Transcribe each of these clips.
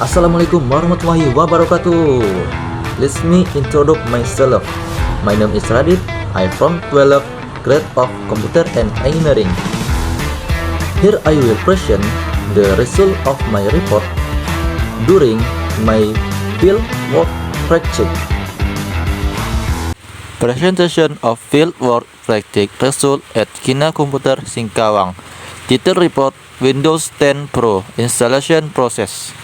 Assalamualaikum warahmatullahi wabarakatuh. Let me introduce myself. My name is Radit. I'm from 12th grade of Computer and Engineering. Here I will present the result of my report during my field work project. Presentation of field work project result at Kina Komputer Singkawang. Title report Windows 10 Pro installation process.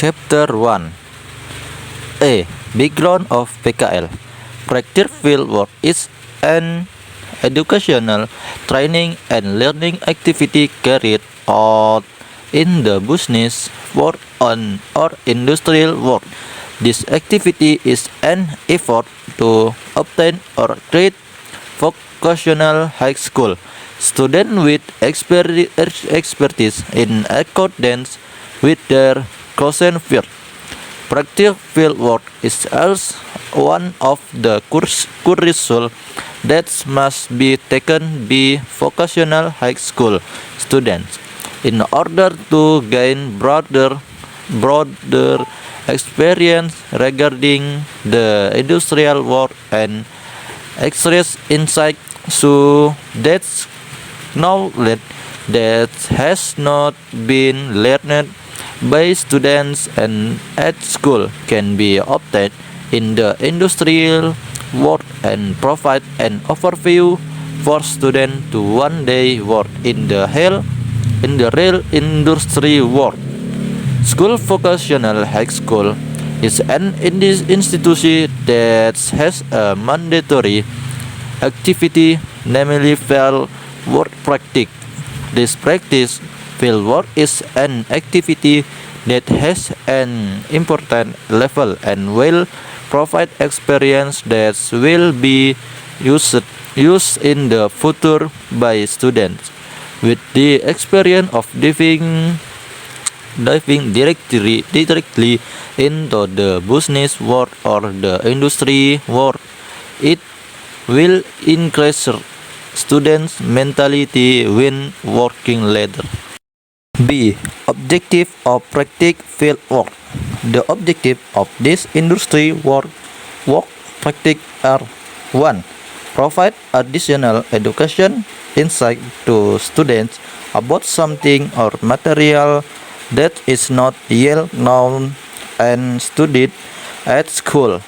Chapter 1. A. Background of PKL. Practice field work is an educational, training and learning activity carried out in the business world or industrial world. This activity is an effort to obtain or grade vocational high school students with expertise in accordance with their chosen field. Practice field work is also one of the curricula that must be taken by vocational high school students in order to gain broader experience regarding the industrial world and express insight so that knowledge that has not been learned by students and at school can be obtained in the industrial world and provide an overview for students to one day work in the real industry world. School vocational high school is an institution that has a mandatory activity, namely field work practice. This practice field work is an activity that has an important level and will provide experience that will be used in the future by students. With the experience of diving directly into the business world or the industry world, it will increase students' mentality when working later. B. Objective of practice field work. The objective of this industry work practice are 1. Provide additional education insight to students about something or material that is not yet known and studied at school.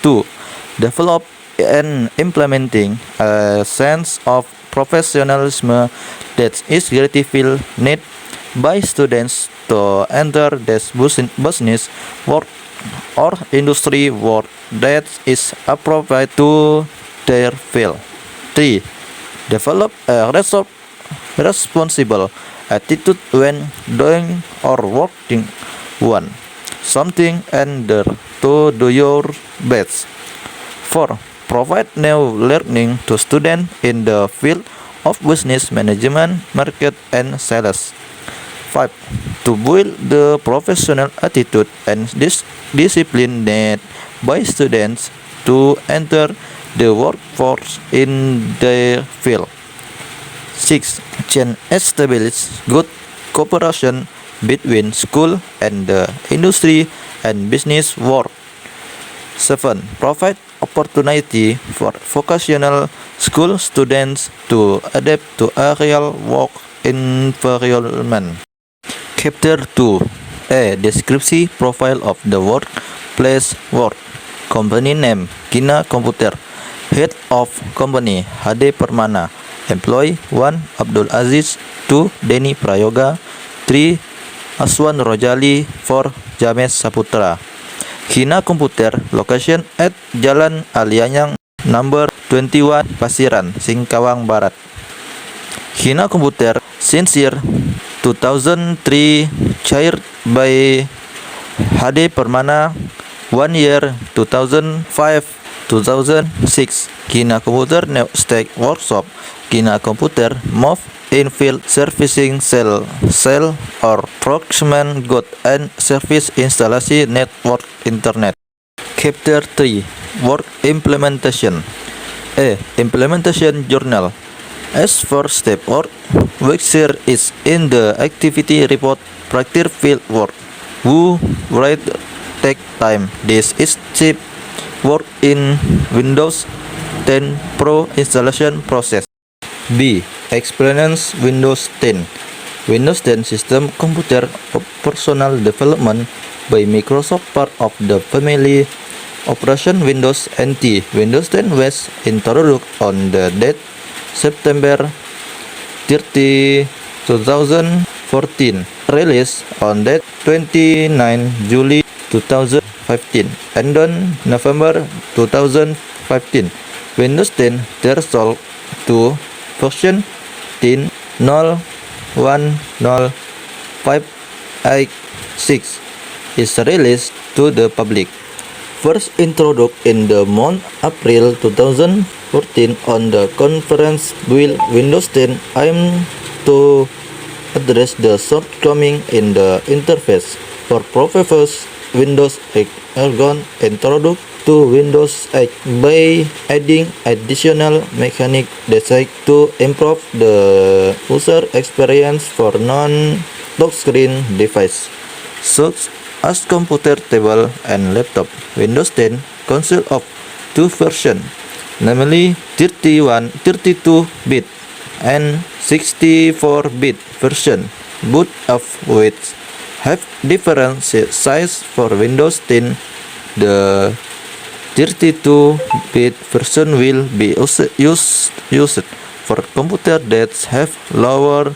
2. Develop and implementing a sense of professionalism that is critically needed by students to enter this business world or industry world that is appropriate to their field. 3. Develop a responsible attitude when doing or working something and to do your best. 4. Provide new learning to students in the field of business management, market, and sales. 5. To build the professional attitude and discipline needed by students to enter the workforce in their field. 6. Can establish good cooperation between school and the industry and business world. 7. Provide opportunity for vocational school students to adapt to a real work environment. Chapter 2. A. Description profile of the workplace work. Company name Kina Komputer. Head of company HD Permana. Employee 1. Abdul Aziz. 2. Denny Prayoga. 3. Aswan Rojali. 4. James Saputra. Kina Komputer. Location at Jalan Alianyang number 21 Pasiran, Singkawang Barat. Kina Komputer since year 2003 chaired by HD Permana 1 year 2005-2006. Kina Komputer New Stack Workshop. Kina Komputer move in field servicing sale or procurement good and service instalasi network internet. Chapter 3. Work implementation. A. Implementation journal. As for step work, work share is in the activity report practice field work. who write take time. This is cheap work in Windows 10 Pro installation process. B. Experience Windows 10. Windows 10 system computer of personal development by Microsoft, part of the family Operation Windows NT. Windows 10 was introduced on the date September 30, 2014, released on date 29 July 2015, and on November 2015. Windows 10 resolved to version 10.1.0.586 is released to the public. First introduced in the month April 2014 on the conference will Windows 10 aimed to address the shortcoming in the interface for professionals. Windows 8 Ergon introduced to Windows 8 by adding additional mechanic designed to improve the user experience for non-touchscreen devices, such as computer, tablet, and laptop. Windows 10 consists of two versions, namely 32-bit and 64-bit version, both of which have different size. For Windows 10, the 32-bit version will be used for computers that have lower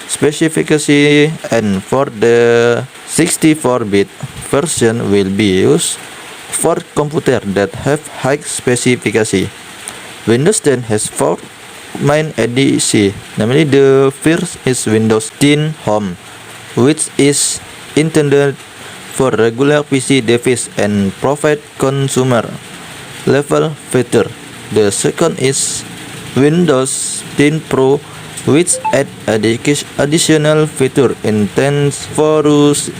specification, and for the 64-bit version will be used for computers that have high specification. Windows 10 has four main editions, namely the first is Windows 10 Home, which is intended for regular PC devices and provide consumer level feature. The second is Windows 10 Pro, which add additional feature intended for users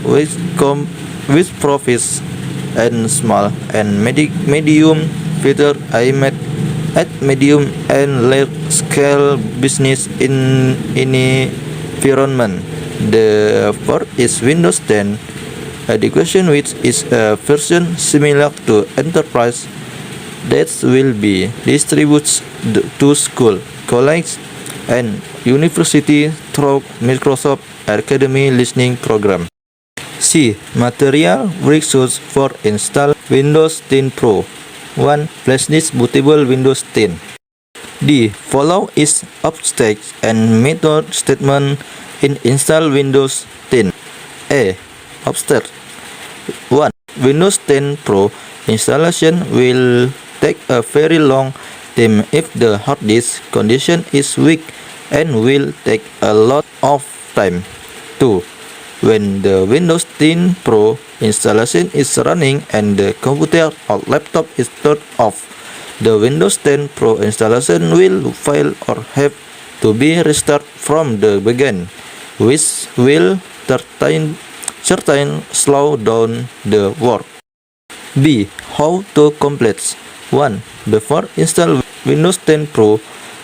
with profits and small and medium feature aimed at medium and large scale business in environment. The fourth is Windows 10 Education, which is a version similar to Enterprise that will be distributed to school, college, and university through Microsoft Academy Listening Program. C. Material resources for install Windows 10 Pro. 1. Flash bootable Windows 10. D. Follow is abstract and method statement in install Windows 10. A. Abstract. 1. Windows 10 Pro installation will take a very long time if the hard disk condition is weak and will take a lot of time. 2. When the Windows 10 Pro installation is running and the computer or laptop is turned off, the Windows 10 Pro installation will fail or have to be restarted from the beginning, which will certainly slow down the work. B. How to complete. 1. Before install Windows 10 Pro,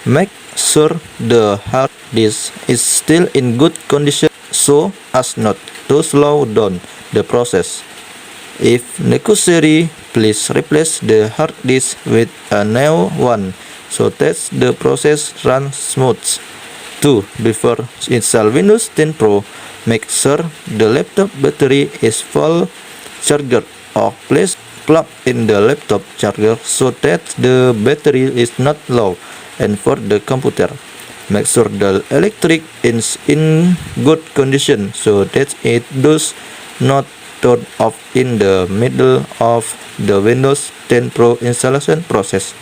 make sure the hard disk is still in good condition so as not to slow down the process. If necessary, please replace the hard disk with a new one so that the process runs smooth. 2. Before install Windows 10 Pro, make sure the laptop battery is full charger or place plug in the laptop charger so that the battery is not low. And for the computer, make sure the electric is in good condition so that it does not turn off in the middle of the Windows 10 Pro installation process.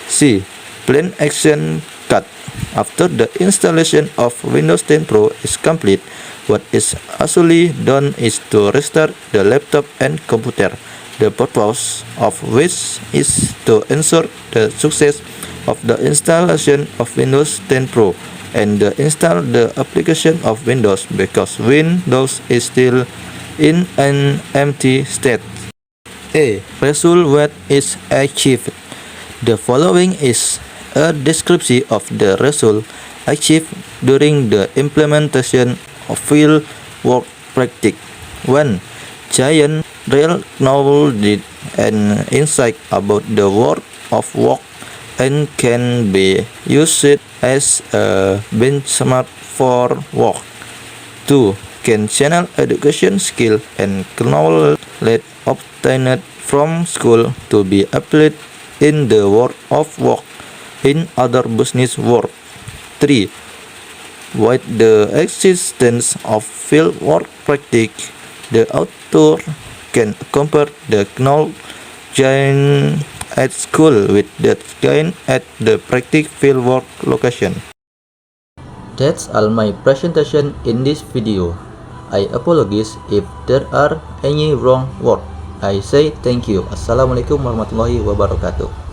C. Plan action cut. After the installation of Windows 10 Pro is complete, what is actually done is to restart the laptop and computer, the purpose of which is to ensure the success of the installation of Windows 10 Pro and install the application of Windows, because Windows is still in an empty state. A. Result what is achieved. The following is a description of the result achieved during the implementation of field work practice. 1. Giant real knowledge and insight about the world of work and can be used as a benchmark for work. 2. Conventional education skill and knowledge obtained from school to be applied in the world of work in other business world. 3. With the existence of field work practice, the author can compare the knowledge gained at school with that gained at the practice field work location. That's all my presentation in this video. I apologize if there are any wrong word. I say thank you. Assalamualaikum warahmatullahi wabarakatuh.